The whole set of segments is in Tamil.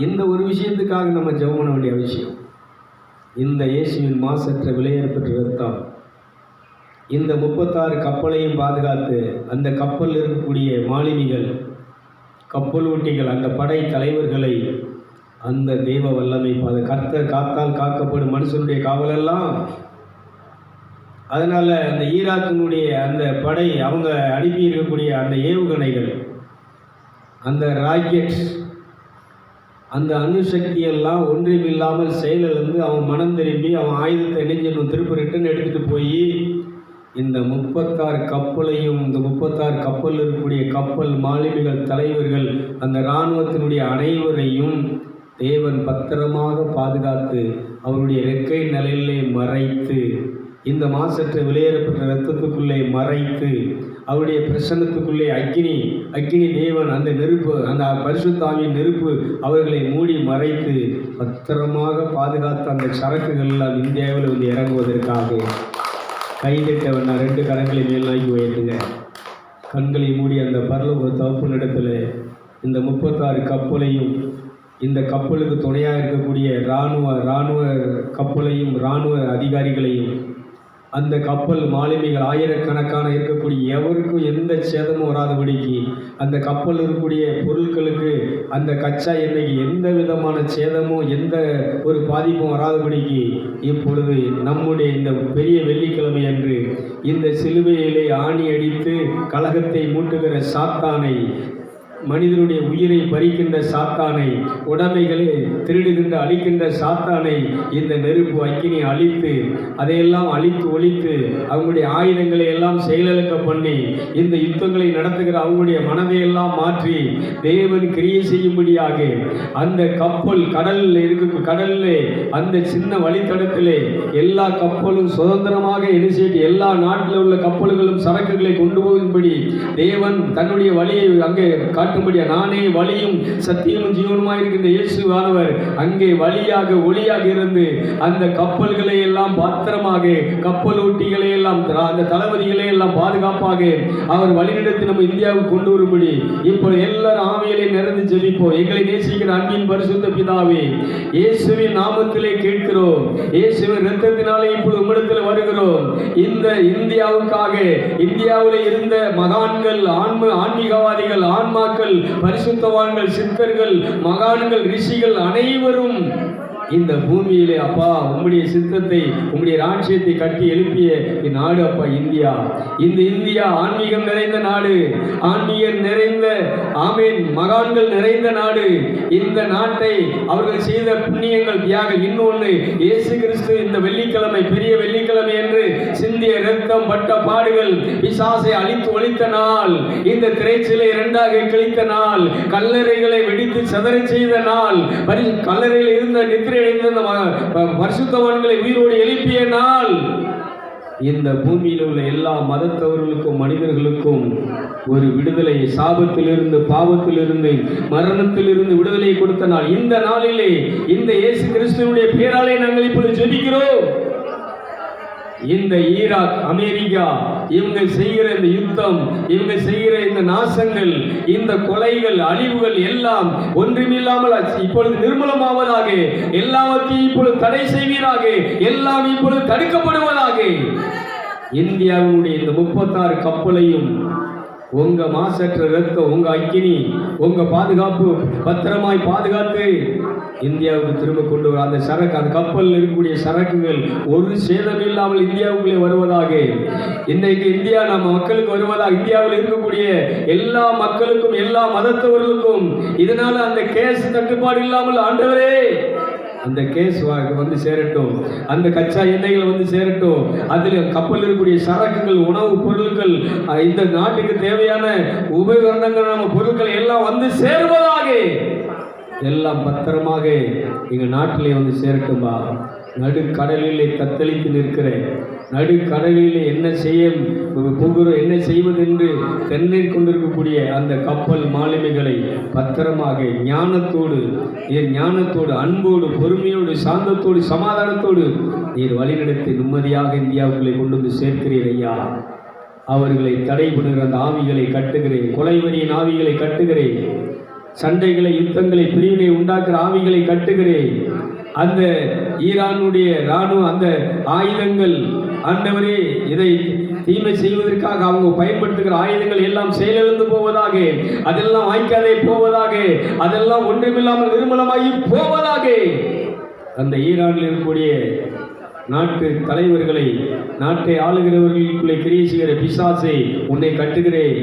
இந்த ஒரு விஷயத்துக்காக நம்ம ஜெபம் பண்ண வேண்டிய அவசியம். இந்த இயேசுவின் மாசற்ற விலையேறப்பட்ட ரத்தம் இந்த 36 கப்பலையும் பாதுகாத்து, அந்த கப்பலில் இருக்கக்கூடிய மாலுமிகள், கப்பலோட்டிகள், அந்த படை தலைவர்களை அந்த தெய்வ வல்லமை கர்த்தர் காத்தால் காக்கப்படும் மனுஷனுடைய காவலெல்லாம். அதனால் அந்த ஈராக்கினுடைய அந்த படை அவங்க அனுப்பி இருக்கக்கூடிய அந்த ஏவுகணைகள், அந்த ராக்கெட், அந்த அணுசக்தியெல்லாம் ஒன்றுமில்லாமல் செயலிழந்து அவன் மனம் திரும்பி அவன் ஆயுதத்தை இணைஞ்சனும் திருப்பி ரிட்டன் எடுத்துகிட்டு போய் இந்த 36 கப்பலையும், இந்த 36 கப்பலில் இருக்கக்கூடிய கப்பல் மாலுமிகள், தலைவர்கள், அந்த இராணுவத்தினுடைய அனைவரையும் தேவன் பத்திரமாக பாதுகாத்து அவருடைய ரெக்கை நிலையிலே மறைத்து, இந்த மாசற்ற விலையேறப்பட்ட இரத்தத்துக்குள்ளே மறைத்து, அவருடைய பிரசன்னத்துக்குள்ளே அக்கினி தேவன், அந்த நெருப்பு, அந்த பரிசுத்தாவியின் நெருப்பு அவர்களை மூடி மறைத்து பத்திரமாக பாதுகாத்த அந்த சரக்குகள் எல்லாம் இந்தியாவில் வந்து இறங்குவதற்காக கைதிட்டவன் 2 கரங்களை மேல் நோக்கி உயர்த்துங்க. கண்களை மூடி அந்த பரலோக தகப்பனிடத்தில் இந்த 36 கப்பலையும், இந்த கப்பலுக்கு துணையாக இருக்கக்கூடிய இராணுவ கப்பலையும், இராணுவ அதிகாரிகளையும், அந்த கப்பல் மாலுமிகள் ஆயிரக்கணக்கான இருக்கக்கூடிய எவருக்கும் எந்த சேதமும் வராதபடிக்கு, அந்த கப்பல் இருக்கக்கூடிய பொருட்களுக்கு, அந்த கச்சா எண்ணெய்க்கு எந்த விதமான சேதமும் எந்த ஒரு பாதிப்பும் வராதபடிக்கு இப்பொழுது நம்முடைய இந்த பெரிய வெள்ளிக்கிழமை அன்று இந்த சிலுவையிலே ஆணி அடித்து கலகத்தை மூட்டுகிற சாத்தானை, மனிதனுடைய உயிரை பறிக்கின்ற சாத்தானை, உடைமைகளை திருடுகின்ற அழிக்கின்ற சாத்தானை இந்த நெருப்பு அக்கினி அழித்து, அதையெல்லாம் அழித்து ஒழித்து அவங்களுடைய ஆயுதங்களை எல்லாம் செயலிழக்க பண்ணி இந்த யுத்தங்களை நடத்துகிற அவங்களுடைய மனதையெல்லாம் மாற்றி தேவன் கிரியை செய்யும்படியாக அந்த கப்பல் கடலில் அந்த சின்ன வழித்தடத்திலே எல்லா கப்பலும் சுதந்திரமாக இனிஷியேட் எல்லா நாட்டில் உள்ள கப்பல்களும் சரக்குகளை கொண்டு போகும்படி தேவன் தன்னுடைய வழியை அங்கே காட்டும்படியா, நானே வழியும் சத்தியமும் ஜீவனுமாய் இருக்கின்ற இயேசுவானவர் அங்கே வழியாக ஒளியாக இருந்து அந்த கப்பல்களை எல்லாம் பத்திரமாக, கப்பலோட்டிகளை எல்லாம், அந்த தளபதிகளை எல்லாம் பாதுகாப்பாக அவர் வழிநடத்தி நம்ம இந்தியாவுக்கு கொண்டு வரும்படி இப்போ எல்லாரும் ஆவியிலே நிறைந்து ஜெபிப்போம். எங்களை நேசிக்கிற அன்பின் பரிசுத்த பிதாவே, இயேசுவின் நாமத்திலே கேட்கிறோம். இயேசுவின் இரத்தத்தினாலே இப்பொழுது உம்மிடத்தில் வருகிறோம். இந்த இந்தியாவுக்காக, இந்தியாவில் இருந்த மகான்கள், ஆன்மீகவாதிகள், ஆன்மாக்கள், பரிசுத்தவான்கள், சித்தர்கள், மகான்கள், ரிஷிகள் அனைவரும் இந்த பூமியிலே அப்பா உம்முடைய சித்தத்தை, உம்முடைய ராஜ்யத்தை கட்டி எழுப்பிய நாடு அப்பா இந்தியா. இந்த இந்தியா ஆன்மீகம் நிறைந்த நாடு, ஆன்மீகம் நிறைந்த, ஆமீன், மகான்கள் நிறைந்த நாடு. இந்த நாட்டை அவர்கள் செய்த புண்ணியங்கள், தியாகம். இன்னொன்று, இயேசு கிறிஸ்து இந்த வெள்ளிக்கிழமை, பெரிய வெள்ளிக்கிழமை என்று சிந்திய இரத்தம் பட்ட பாடுகள், பிசாசை அழித்து ஒழித்த நாள், இந்த திரைச்சிலை 2ஆக கிழித்த நாள், கல்லறைகளை வெடித்து சதற செய்த நாள், கல்லறையில் இருந்த நித்திரை பரிசுத்தவான்களை உயிரோடு எழுப்பிய நாள், இந்த பூமியில் உள்ள எல்லா மதத்தவர்களுக்கும் மனிதர்களுக்கும் ஒரு விடுதலை, சாபத்திலிருந்து, பாவத்திலிருந்து, மரணத்திலிருந்து விடுதலை கொடுத்த நாள். இந்த நாளிலே இந்த இயேசு கிறிஸ்துவினுடைய பெயராலே நாங்கள் இப்பொழுது ஜெபிக்கிறோம். இந்த ஈராக், அமெரிக்கா இவங்க செய்கிற இந்த யுத்தம், இவங்க செய்கிற இந்த நாசங்கள், இந்த கொலைகள், அழிவுகள் எல்லாம் ஒன்றுமில்லாமல் இப்பொழுது நிர்மூலமாவதாக, எல்லாவற்றையும் இப்பொழுது தடை செய்வீராக, எல்லாம் இப்பொழுது தடுக்கப்படுவதாக. இந்தியாவுடைய இந்த 36 கப்பலையும் உங்க மாசற்ற ரத்தம், உங்க அக்கினி, உங்க பாதுகாப்பு பத்திரமாய் பாதுகாத்து இந்தியாவுக்கு திரும்ப கொண்டு வர அந்த சரக்கு, அந்த கப்பலில் இருக்கக்கூடிய சரக்குகள் ஒரு சேதம் இல்லாமல் இந்தியாவுக்குள்ளே வருவதாக. இன்றைக்கு இந்தியா நம்ம மக்களுக்கு வருவதாக, இந்தியாவில் இருக்கக்கூடிய எல்லா மக்களுக்கும், எல்லா மதத்தவர்களுக்கும் இதனால அந்த கேஸ் தட்டுப்பாடு இல்லாமல் ஆண்டவரே அந்த கேஸ் வந்து சேரட்டும், அந்த கச்சா எண்ணெய்கள் வந்து சேரட்டும், அதில் கப்பல் இருக்கக்கூடிய சரக்குகள், உணவு பொருட்கள், இந்த நாட்டுக்கு தேவையான உபகரணங்கள், நம்ம பொருட்கள் எல்லாம் வந்து சேருவதாக, எல்லாம் பத்திரமாக எங்கள் நாட்டிலே வந்து சேரட்டும்பா. நடுக்கடலிலே தத்தளித்து நிற்கிறேன், நடுக்கடலிலே என்ன செய்ய போகிறோம், என்ன செய்வதென்று தென்னில் கொண்டிருக்கக்கூடிய அந்த கப்பல் மாலுமிகளை பத்திரமாக ஞானத்தோடு, அன்போடு, பொறுமையோடு, சாந்தத்தோடு, சமாதானத்தோடு நீர் வழிநடத்தி நிம்மதியாக இந்தியாவுக்குள்ளே கொண்டு வந்து சேர்க்கிறீர் ஐயா. அவர்களை தடை பண்ணுகிற அந்த ஆவிகளை கட்டுகிறேன், கொலைவரியின் ஆவிகளை கட்டுகிறேன், சண்டைகளை, யுத்தங்களை, பிரிவினை உண்டாக்குற ஆவிகளை கட்டுகிறேன். அந்த ஈரானுடைய இராணுவ அந்த ஆயுதங்கள் ஆண்டவரே, இதை தீமை செய்வதற்காக அவங்க பயன்படுத்துகிற ஆயுதங்கள் எல்லாம் செயலிழந்து போவதாக, அதெல்லாம் வாய்க்காதே போவதாக, அதெல்லாம் ஒன்றுமில்லாமல் நிர்மலமாகி போவதாக. அந்த ஈரானில் இருக்கக்கூடிய நாட்டு தலைவர்களை, நாட்டை ஆளுகிறவர்களுக்குள்ளே கிரியை செய்கிற பிசாசை உன்னை கட்டுகிறேன்.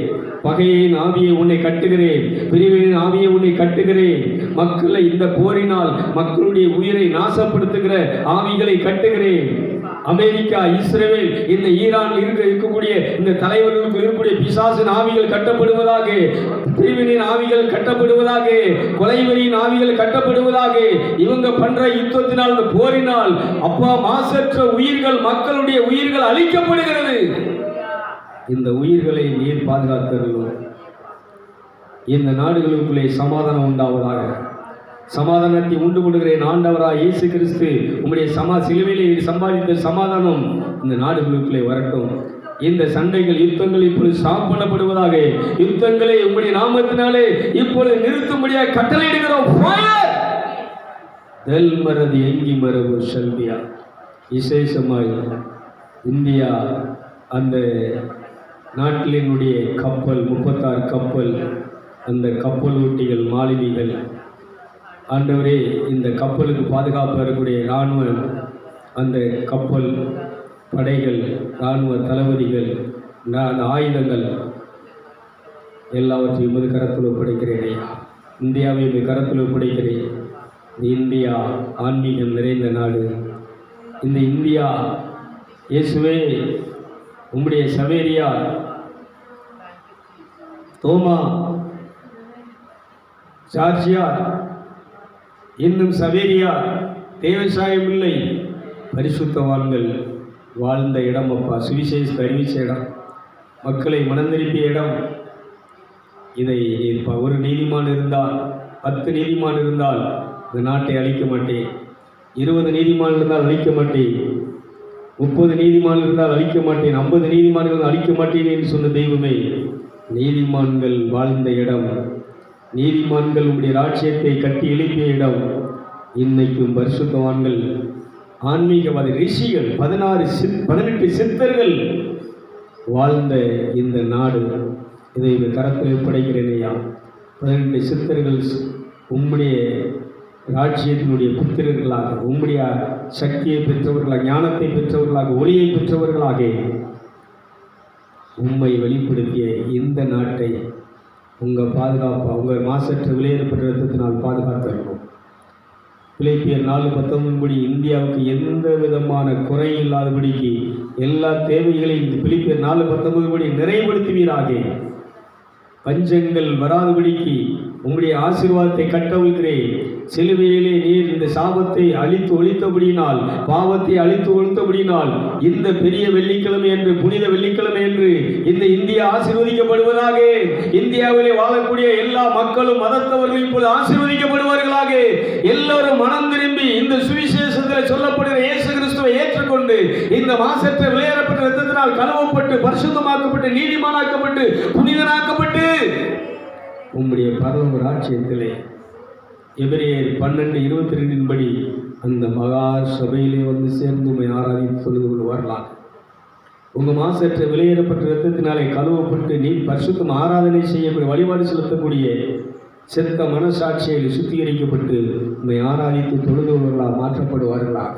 பகையின் ஆவியை உன்னை கட்டுகிறேன். பிரிவின் ஆவியை உன்னை கட்டுகிறேன். மக்களை இந்த போரினால் மக்களுடைய உயிரை நாசப்படுத்துகிற ஆவிகளை கட்டுகிறேன். அமெரிக்கா, இஸ்ரேல், இந்த ஈரான் இருக்கக்கூடிய இந்த தலைவர்களுக்கு இருக்கக்கூடிய பிசாசின் ஆவிகள் கட்டப்படுவதாக, பிரிவினின் ஆவிகள் கட்டப்படுவதாக, கொலைவெறியின் ஆவிகள் கட்டப்படுவதாக. இவங்க பண்ற யுத்தத்தினால், இந்த போரினால் அப்பா மாசற்ற உயிர்கள், மக்களுடைய உயிர்கள் அழிக்கப்படுகிறது. இந்த உயிர்களை நீர் பாதுகாத்தருளும். இந்த நாடுகளுக்குள்ளே சமாதானம் உண்டாவதாக. சமாதானத்தை உண்டு பண்ணுகிறேன் ஆண்டவராய் இயேசு கிறிஸ்து, உம்முடைய சிலுவையில் சம்பாதித்த சமாதானம் இந்த நாடுகளுக்குள்ளே வரட்டும். இந்த சண்டைகள், யுத்தங்கள் இப்பொழுது ஸ்டாப் பண்ணப்படுவதாக. யுத்தங்களை உம்முடைய நாமத்தினாலே இப்பொழுது நிறுத்தும்படியாக கட்டளையிடுகிறோம். மரதி எங்கி மரபு செல்வியா. விசேஷமாய் இந்தியா அந்த நாட்டினுடைய கப்பல், 36 கப்பல், அந்த கப்பல் ஓட்டிகள், மாலுமிகள், ஆண்டவரே, இந்த கப்பலுக்கு பாதுகாப்பு வரக்கூடிய இராணுவ அந்த கப்பல் படைகள், இராணுவ தளபதிகள், அந்த ஆயுதங்கள் எல்லாவற்றையும் உமது கரத்தில் ஒப்படைக்கிறேன் ஐயா. இந்தியாவை உமது கரத்தில் ஒப்படைக்கிறேன். இந்தியா ஆன்மீகம் நிறைந்த நாடு. இந்த இந்தியா இயேசுவே, உம்முடைய சவேரியார் தோமா, சார்ஜியார், இன்னும் சவேரியார், தேவசாயம் இல்லை, பரிசுத்தவான்கள் வாழ்ந்த இடம் அப்பா. சுவிசேஷத்தை அறிவிச்ச இடம், மக்களை மனந்திருப்பிய இடம். இதை ஒரு நீதிமான் இருந்தால், 10 நீதிமான் இருந்தால் இந்த நாட்டை அழிக்க மாட்டேன். 20 நீதிமான் இருந்தால் அழிக்க மாட்டேன். 30 நீதிமான் இருந்தால் அழிக்க மாட்டேன். 50 நீதிமான்கள் அழிக்க மாட்டேன் என்று சொன்ன தெய்வமே, நீதிமான்கள் வாழ்ந்த இடம், நீதிமான்கள் உங்களுடைய ராஜ்யத்தை கட்டி எழுப்பிய இடம். இன்னைக்கும் பரிசுத்தவான்கள், ஆன்மீகவாதி ரிஷிகள், 18 சித்தர்கள் வாழ்ந்த இந்த நாடு. இதை கரத்தில் ஒப்படைக்கிறேன் ஐயா. 18 சித்தர்கள் உம்முடைய ராஜ்யத்தினுடைய புத்திரர்களாக, உம்முடைய சக்தியை பெற்றவர்களாக, ஞானத்தை பெற்றவர்களாக, ஒளியை பெற்றவர்களாக உம்மை வெளிப்படுத்திய இந்த நாட்டை உங்கள் பாதுகாப்பு, உங்கள் மாசற்ற விலையேறப்பட்ட இரத்தத்தினால் பாதுகாத்திருக்கும். பிலிப்பியர் 4:19 படி இந்தியாவுக்கு எந்த விதமான குறை இல்லாதபடிக்கு எல்லா தேவைகளையும் பிலிப்பியர் 4:19 படி நிறைவுபடுத்துவீராக. பஞ்சங்கள் வராதபடிக்கு உங்களுடைய ஆசீர்வாதத்தை கட்டவிழ்கிறேன். சிலுவையிலே நீர் இந்த சாபத்தை அழித்து ஒழித்தபடியினால், பாவத்தை அழித்து ஒழித்தபடியினால், இந்த பெரிய வெள்ளிக்கிழமை என்று, புனித வெள்ளிக்கிழமை என்று இந்த இந்தியா ஆசீர்வதிக்கப்படுவதாக. இந்தியாவிலே வாழக்கூடிய எல்லா மக்களும், மதத்தவர்களும் இப்போது ஆசீர்வதிக்கப்படுவார்களாக. எல்லோரும் மனம் திரும்பி இந்த சுவிசேஷத்தில் சொல்லப்படுகிற இயேசு கிறிஸ்துவை ஏற்றுக்கொண்டு, இந்த மாசற்ற விலையேறப்பட்ட இரத்தத்தினால் கழுவப்பட்டு, பரிசுத்தமாக்கப்பட்டு, நீதிமானாக்கப்பட்டு, புனிதனாக்கப்பட்டு உம்முடைய பரலோக ராஜ்யத்திலே எபிரேயர் 12:22 படி அந்த மகா சபையிலே வந்து சேர்ந்து உம்மை ஆராதித்து தொழுது கொண்டு வரலாம். உங்கள் மாசற்ற விலையேறப்பட்ட இரத்தத்தினாலே கழுவப்பட்டு நீ பரிசுத்தம் ஆராதனை செய்யக்கூடிய, வழிபாடு செலுத்தக்கூடிய செத்த மனசாட்சியில் சுத்திகரிக்கப்பட்டு உம்மை ஆராதித்து தொழுது கொள்வர்களாக மாற்றப்படுவார்களாக.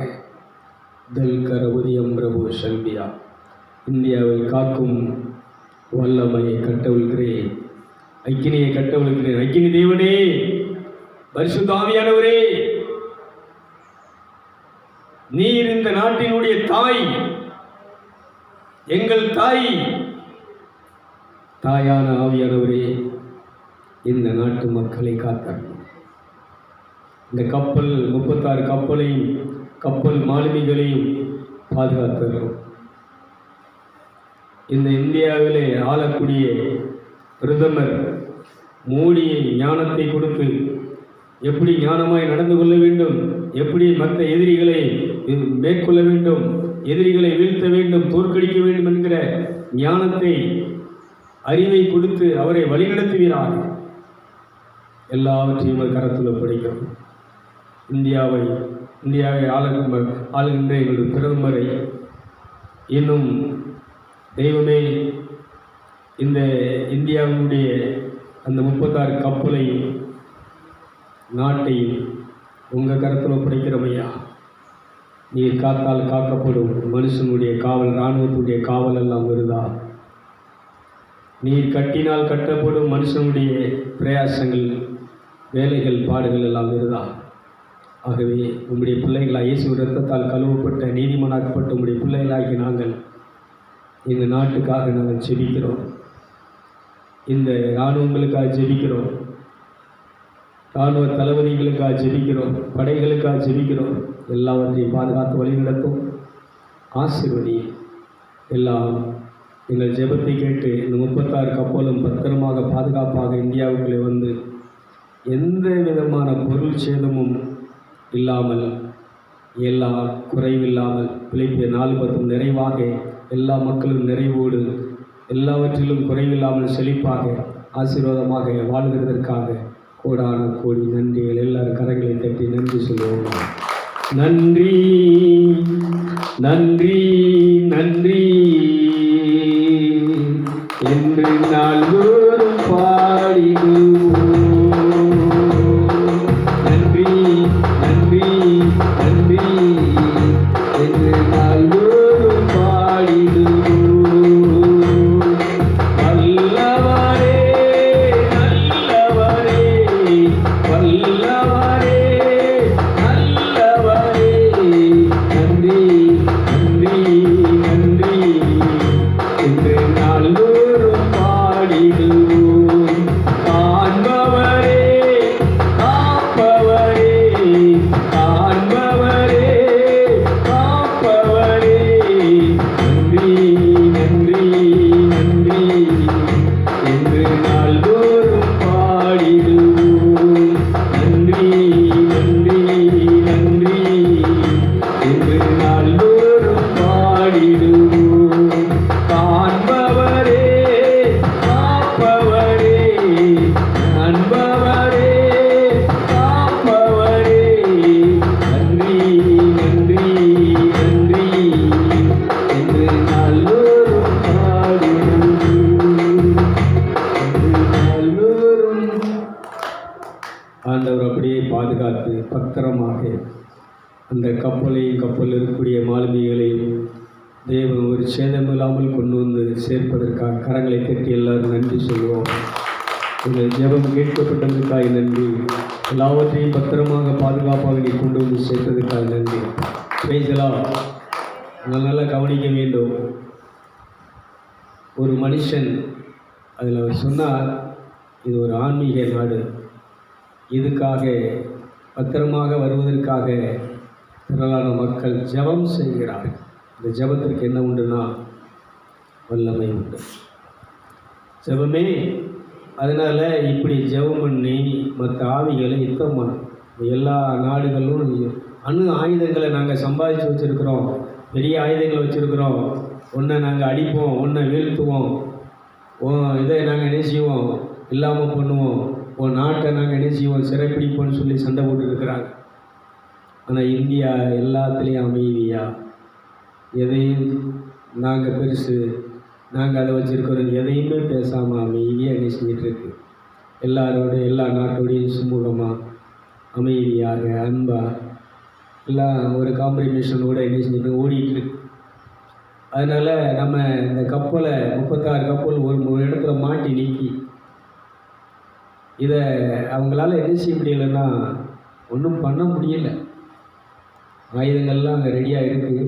தல் கரவுதியம் பிரபு செல்வியா. இந்தியாவை காக்கும் வல்லமையை கட்டவிழ்கிறேன், அக்கினியை கட்டவிழ்கிறேன். அக்கினி தேவனே, பரிசுத்த ஆவியானவரே, நீர் இந்த நாட்டினுடைய தாய், எங்கள் தாய், தாயான ஆவியானவரே, இந்த நாட்டு மக்களை காத்தார். இந்த கப்பல் 36 கப்பலையும், கப்பல் மாலுமிகளையும் பாதுகாத்தார்கள். இந்த இந்தியாவிலே ஆளக்கூடிய பிரதமர் மோடியை ஞானத்தை கொடுத்து எப்படி ஞானமாய் நடந்து கொள்ள வேண்டும், எப்படி மற்ற எதிரிகளை மேற்கொள்ள வேண்டும், எதிரிகளை வீழ்த்த வேண்டும், தோற்கடிக்க வேண்டும் என்கிற ஞானத்தை, அறிவை கொடுத்து அவரை வழிநடத்துவீராக. எல்லாவற்றையும் கரத்தில் ஒப்படைக்கிறோம். இந்தியாவை ஆளுகின்ற எங்களுடைய பிரதமரை இன்னும் தெய்வமே இந்த இந்தியாவுடைய அந்த 36 கப்பலையும் நாட்டையும் உங்கள் கரத்தில் ஒப்படைக்கிறோம் ஐயா. நீர் காத்தால் காக்கப்படும் மனுஷனுடைய காவல், இராணுவத்துடைய காவல் எல்லாம் வருதா? நீர் கட்டினால் கட்டப்படும் மனுஷனுடைய பிரயாசங்கள், வேலைகள், பாடுகள் எல்லாம் வருதா? ஆகவே உம்முடைய பிள்ளைகளாக இயேசு இரத்தத்தால் கழுவப்பட்ட நீதிமானாக்கப்பட்ட உம்முடைய பிள்ளைகளாகி நாங்கள் எங்கள் நாட்டுக்காக நாங்கள் ஜெபிக்கிறோம். இந்த இராணுவங்களுக்காக ஜெபிக்கிறோம், இராணுவ தளபதிகளுக்காக ஜெபிக்கிறோம், படைகளுக்காக ஜெபிக்கிறோம். எல்லாவற்றையும் பாதுகாத்து வழிநடத்தும், ஆசீர்வதி. எல்லாம் எங்கள் ஜெபத்தை கேட்டு இந்த 36 கப்பலும் பத்திரமாக பாதுகாப்பாக இந்தியாவுக்குள்ளே வந்து எந்த விதமான பொருள் சேதமும் இல்லாமல், எல்லா குறைவில்லாமல், பிழைப்பிய 4 நிறைவாக எல்லா மக்களும் நிறைவோடு எல்லாவற்றிலும் குறைவில்லாமல் செழிப்பாக ஆசீர்வாதமாக வாழ்கிறதற்காக கோடான கோடி நன்றிகள். எல்லாரும் கரங்களை தட்டி நன்றி சொல்லுவோம். நன்றி நன்றி நன்றி என்று நாள்தோறும் பாடிடுவோம். நன்றி நன்றி நன்றி என்று நாள்தோறும் பாடிடுவோம். வல்லவரே நல்லவரே, வல்லவரே நல்லவரே, நன்றி நன்றி நன்றி என்று நாள்தோறும் பாடிடுவோம். காண்பவரே காப்பவரே, காண்பவரே காப்பவரே, நன்றி நன்றி நன்றி என்று நாள்தோறும் பாடிடுவோம். நன்றி நன்றி நன்றி என்று நாள்தோறும் பாடிடுவோம். காண்பவரே காப்பவரே, காண்பவரே காப்பவரே, நன்றி நன்றி நன்றி என்று நாள்தோறும் பாடிடுவோம். நாள்தோறும் ஆண்டவர் அப்படியே பாதுகாத்து பத்திரமாக அந்த கப்பலையும் கப்பலில் இருக்கக்கூடிய மாலுமிகளையும் தேவன் ஒரு சேதமில்லாமல் கொண்டு வந்து சேர்ப்பதற்காக கரங்களை தட்டி எல்லாரும் நன்றி சொல்லுவோம். உங்கள் ஜெபம் கேட்கப்பட்டதற்காக நன்றி. எல்லாவற்றையும் பத்திரமாக பாதுகாப்பாக நீ கொண்டு வந்து சேர்த்ததுக்காக நன்றி. பேசலாம். நல்லா கவனிக்க வேண்டும். ஒரு மனுஷன் அதில் அவர் சொன்னார், இது ஒரு ஆன்மீக நாடு, இதுக்காக பத்திரமாக வருவதற்காக திரளான மக்கள் ஜெபம் செய்கிறார்கள். இந்த ஜெபத்திற்கு என்ன உண்டுன்னா வல்லமை உண்டு. ஜெபமே. அதனால் இப்படி ஜெபம் பண்ணி மற்ற ஆவிகளை யுத்தம் பண்ணும். எல்லா நாடுகளும் அணு ஆயுதங்களை நாங்கள் சம்பாதிச்சு வச்சுருக்கிறோம், பெரிய ஆயுதங்களை வச்சுருக்கிறோம், ஒன்றை நாங்கள் அடிப்போம், ஒன்றை வீழ்த்துவோம், இதை நாங்கள் என்ன செய்வோம், இல்லாமல் பண்ணுவோம், நாட்டை நாங்கள் என்ன செய்வோம், சிறைப்பிடிப்போம்னு சொல்லி சண்டை போட்டுருக்கிறாங்க. ஆனால் இந்தியா எல்லாத்துலேயும் அமைதியாக, எதையும் நாங்கள் பெருசு, நாங்கள் அதை வச்சுருக்கிறோம், எதையுமே பேசாமல் அமைதியாக என்ன செஞ்சிட்ருக்கு. எல்லாரோட எல்லா நாட்டோடையும் சுமூகமாக அமைதியாக அன்பாக எல்லாம் ஒரு காம்ப்ரிமேஷனோடு என்ன செஞ்சுட்டு ஓடிட்டுருக்கு. அதனால் நம்ம இந்த கப்பலை 36 கப்பல் ஒரு இடத்துல மாட்டி நீக்கி இதை அவங்களால என்ன செய்ய முடியலைன்னா ஒன்றும் பண்ண முடியலை. ஆயுதங்கள்லாம் அங்கே ரெடியாக இருக்குது.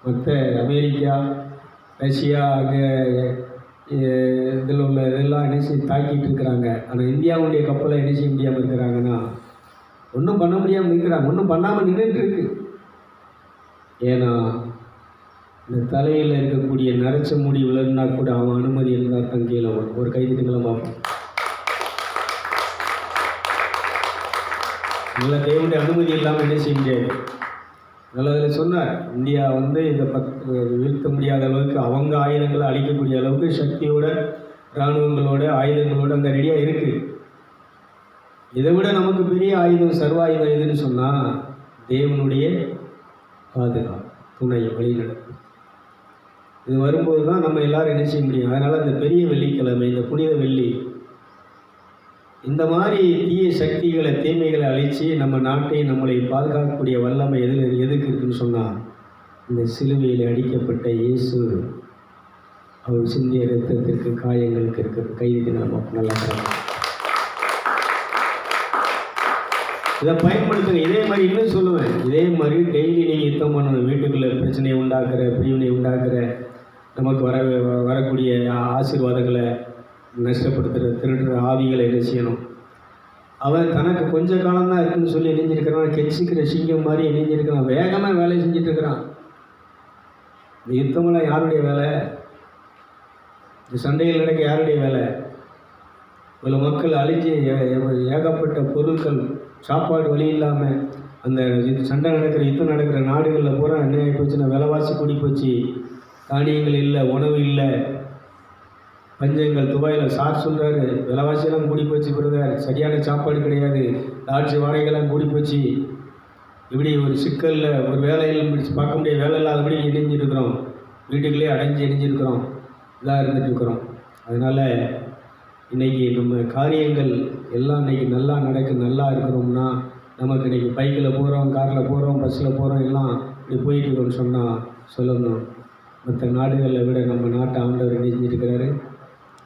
மற்ற அமெரிக்கா, ரஷ்யா, அங்கே இதில் உள்ள இதெல்லாம் என்ன செய்ய தாக்கிட்டு இருக்கிறாங்க. ஆனால் இந்தியாவுடைய கப்பலை என்ன செய்ய முடியாமல் இருக்கிறாங்கன்னா ஒன்றும் பண்ண முடியாமல் இருக்கிறாங்க. ஒன்றும் பண்ணாமல் நின்றுட்டுருக்கு. ஏன்னா இந்த தலையில் இருக்கக்கூடிய நரைச்ச முடி விழுந்தா கூட அவன் அனுமதி இருந்தால் தான் கீழே வரும். ஒரு கைதிட்டுங்களும் பார்ப்போம். நல்ல தேவனுடைய அனுமதி இல்லாமல் என்ன செய்ய முடியாது. நல்லதில் சொன்னார், இந்தியா இதை வீழ்த்த முடியாத அளவுக்கு அவங்க ஆயுதங்களை அழிக்கக்கூடிய அளவுக்கு சக்தியோட இராணுவங்களோட ஆயுதங்களோடு அங்கே ரெடியாக இருக்குது. இதை விட நமக்கு பெரிய ஆயுதம், சர்வாயுதம் எதுன்னு சொன்னால் தேவனுடைய பாதுகாப்பு, துணை, வழிநடத்தும். இது வரும்போது தான் நம்ம எல்லாரும் என்ன செய்ய முடியும். அதனால் இந்த பெரிய வெள்ளிக்கிழமை, இந்த புனித வெள்ளி, இந்த மாதிரி தீய சக்திகளை, தீமைகளை அழித்து நம்ம நாட்டை, நம்மளை பாதுகாக்கக்கூடிய வல்லமை எதுக்கு இருக்குன்னு சொன்னால், இந்த சிலுவையில் அடிக்கப்பட்ட இயேசு அவர் சிந்திய இரத்தத்திற்கு, காயங்களுக்கு இருக்கிற கைதுக்கு நம்ம நல்லா இதை பயன்படுத்துங்க. இதே மாதிரி இன்னும் சொல்லுவேன், இதே மாதிரி டெய்லி நீங்கள் யுத்தம் பண்ணணும். வீட்டுக்குள்ளே பிரச்சனையை உண்டாக்குற, பிரிவினை உண்டாக்குற, நமக்கு வரக்கூடிய ஆசீர்வாதங்களை நஷ்டப்படுத்துகிற, திருடுற ஆவிகளை என்ன செய்யணும். அவன் தனக்கு கொஞ்ச காலம்தான் இருக்குன்னு சொல்லி இணைஞ்சிருக்கிறான். கெச்சிக்கிற சிங்கம் மாதிரி இணைஞ்சிருக்கிறான். வேகமாக வேலை செஞ்சுட்டு இருக்கிறான். இந்த யுத்தமெல்லாம் யாருடைய வேலை? இந்த சண்டையில் நடக்க யாருடைய வேலை? இவ்வளோ மக்கள் அழிஞ்சு ஏகப்பட்ட பொருட்கள், சாப்பாடு வழி இல்லாமல் அந்த சண்டை நடக்கிற, யுத்தம் நடக்கிற நாடுகளில் பூரா என்ன ஆகி போச்சுன்னா, விலைவாசி கூடி போச்சு. தானியங்கள் இல்லை, உணவு இல்லை, பஞ்சங்கள். துபாயில் சார் சொல்கிறாரு, விலைவாசியெல்லாம் கூடி போச்சு பிரதர், சரியான சாப்பாடு கிடையாது, லாட்சி வாடகைலாம் கூடி போச்சு. இப்படி ஒரு சிக்கலில், ஒரு வேலையில் பார்க்க முடிய வேலை இல்லாதபடி இணைஞ்சிருக்கிறோம். வீட்டுக்குள்ளே அடைஞ்சு இணைஞ்சிருக்கிறோம், இதாக இருந்துகிட்ருக்குறோம். அதனால் இன்றைக்கி நம்ம காரியங்கள் எல்லாம் இன்றைக்கி நல்லா நடக்கு, நல்லா இருக்கிறோம்னா, நமக்கு இன்றைக்கி பைக்கில் போகிறோம், காரில் போகிறோம், பஸ்ஸில் போகிறோம், எல்லாம் இப்படி போயிட்டுருக்கோம்னு சொன்னால் சொல்லணும். மற்ற நாடுகளில் விட நம்ம நாட்டை ஆண்டவர் இணைஞ்சிருக்கிறாரு.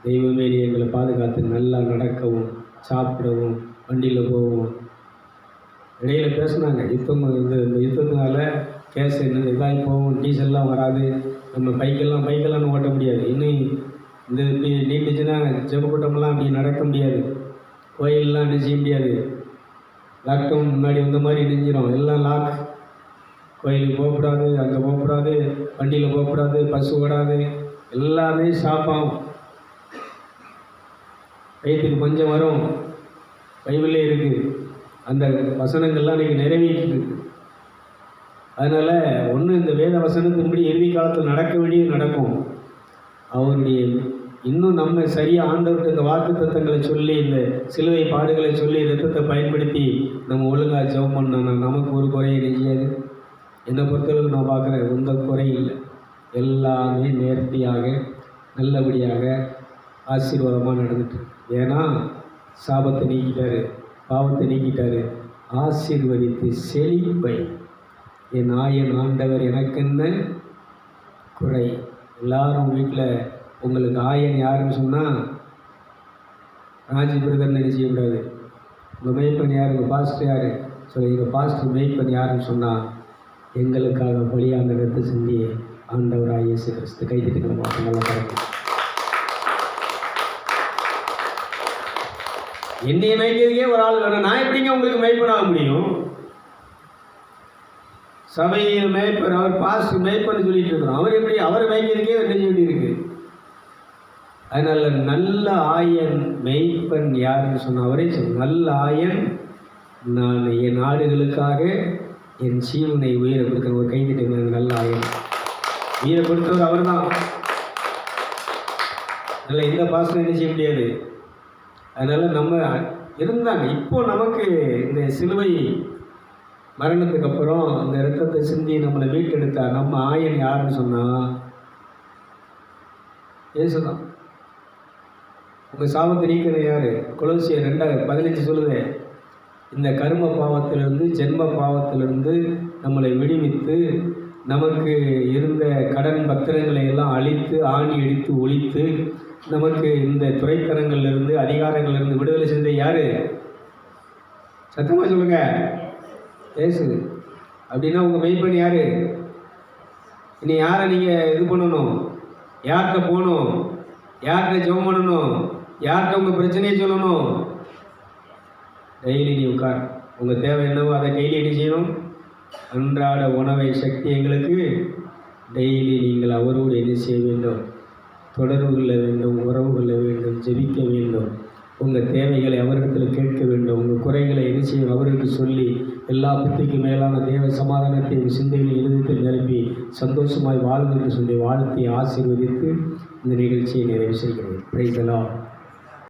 தெய்வமே நீ எங்களை பாதுகாத்து நல்லா நடக்கவும், சாப்பிடவும், வண்டியில் போவோம். இடையில பேசுனாங்க, இந்த யுத்தத்தினால கேஸ் என்ன இதாகி போகும், டீசல்லாம் வராது, நம்ம பைக்கெல்லாம் ஓட்ட முடியாது. இன்னும் இந்த நீண்டுச்சுன்னா ஜெபக்கூட்டமெல்லாம் அப்படி நடக்க முடியாது, கோயிலெலாம் என்ன செய்ய முடியாது. லாக்டவுன் முன்னாடி வந்த மாதிரி நெஞ்சிடும், எல்லாம் லாக். கோயிலுக்கு போகக்கூடாது, அங்கே போகக்கூடாது, வண்டியில் போகக்கூடாது, பஸ் ஓடாது, எல்லாமே ஸ்டாப்பாகும். வயிற்றுக்கு பஞ்சம் வரும், பைபிளே இருக்குது. அந்த வசனங்கள்லாம் இன்றைக்கி நிறைவேற்றிருக்கு. அதனால் ஒன்று, இந்த வேத வசனத்தின்படி இறுதி காலத்தில் நடக்க வேண்டியது நடக்கும். அவருடைய இன்னும் நம்ம சரியாக ஆண்டவர்கிட்ட இந்த வாக்கு தத்தங்களை சொல்லி, இந்த சிலுவை பாடுகளை சொல்லி, ரத்தத்தை பயன்படுத்தி நம்ம ஒழுங்காக ஜெபம் பண்ணோம்னா நமக்கு ஒரு குறையை நெய்யாது. என்னை பொறுத்தளவுக்கு நான் பார்க்குறேன், எந்த குறையும் இல்லை. எல்லாமே நேர்த்தியாக, நல்லபடியாக, ஆசீர்வாதமாக நடந்துட்டு. ஏன்னா சாபத்தை நீக்கிட்டார், பாவத்தை நீக்கிட்டார். ஆசீர்வதித்து செழிப்பை என் ஆண்டவர் எனக்கென்ன குறை. எல்லாரும் வீட்டில் உங்களுக்கு ஆயன் யாருன்னு சொன்னால் ராஜி பிரதர்னு நினைச்சிக்கூடாது. உங்கள் மெய்ப்பன் யார், உங்கள் பாஸ்டர் யார் சொல்லி, எங்கள் பாஸ்டர் மெய்ப்பன் யாருன்னு சொன்னால் எங்களுக்காக பலியான ரத்த சிந்திய ஆண்டவராக இயேசு கிறிஸ்து. கைதிட்டு மாற்றம் நல்லா பாருங்கள். என்னைய மேய்க்கிறதுக்கே ஒரு ஆள் வேணும், நான் எப்படிங்க உங்களுக்கு மேய்ப்பனாக முடியும்? சபையில் மேய்ப்பர், அவர் பாஸ்டர் மேய்ப்பன்னு சொல்லிட்டு இருக்கிறோம். அவர் எப்படி, அவர் மேய்க்கிறதுக்கே என்ன சொல்லியிருக்கு. அதனால் நல்ல ஆயன் மெய்ப்பன் யாருன்னு சொன்ன அவரே நல்ல ஆயன் நான் என் நாடுகளுக்காக என் ஜீவனை உயிரை கொடுக்குற ஒரு கைதிட்டு நல்ல ஆயன். உயிரை கொடுத்தவர் அவர் தான். அதில் இந்த பாசனம் என்ன செய்ய முடியாது. அதனால் நம்ம இருந்தாங்க. இப்போ நமக்கு இந்த சிலுவை மரணத்துக்கு அப்புறம் இந்த இரத்தத்தை சிந்தி நம்மளை மீட்டெடுத்தா நம்ம ஆயன் யாருன்னு சொன்னால் இயேசு தான். உங்கள் சாபத்தை நீக்கிறது யார்? கொலோசியர் 2:15 சொல்லுது, இந்த கர்ம பாவத்திலிருந்து, ஜென்ம பாவத்திலிருந்து நம்மளை விடுவித்து, நமக்கு இருந்த கடன் பத்திரங்களை எல்லாம் அழித்து, ஆணி அடித்து ஒழித்து, நமக்கு இந்த துறைத்தனங்கள்லேருந்து, அதிகாரங்கள்லேருந்து விடுதலை செஞ்ச யார்? சத்தமாக சொல்லுங்க, பேசு. அப்படின்னா உங்கள் மெய்ப்பன் யார்? இனி யாரை நீங்கள் இது பண்ணணும்? யார்கிட்ட போகணும்? யார்கிட்ட ஜெபம் பண்ணணும்? யார்கிட்ட உங்கள் பிரச்சனையை சொல்லணும்? டெய்லி நீ உட்கார், உங்கள் தேவை என்னவோ அதை டெய்லி என்ன செய்யணும்? அன்றாட உணவை சக்தி எங்களுக்கு டெய்லி நீங்கள் அவரோடு என்ன செய்ய வேண்டும்? தொடர்பு கொள்ள வேண்டும், உறவு கொள்ள வேண்டும், ஜெபிக்க வேண்டும். உங்கள் தேவைகளை அவரிடத்தில் கேட்க வேண்டும். உங்கள் குறைகளை என்ன செய்யும்? அவருக்கு சொல்லி எல்லா புத்திக்கு மேலான தேவ சமாதானத்தை சிந்தையில் இருதயத்தில் நிரப்பி சந்தோஷமாய் வாழும் என்று சொல்லி வாழ்த்தி ஆசீர்வதித்து இந்த நிகழ்ச்சியை நிறைவு செய்கிறேன். Praise the Lord.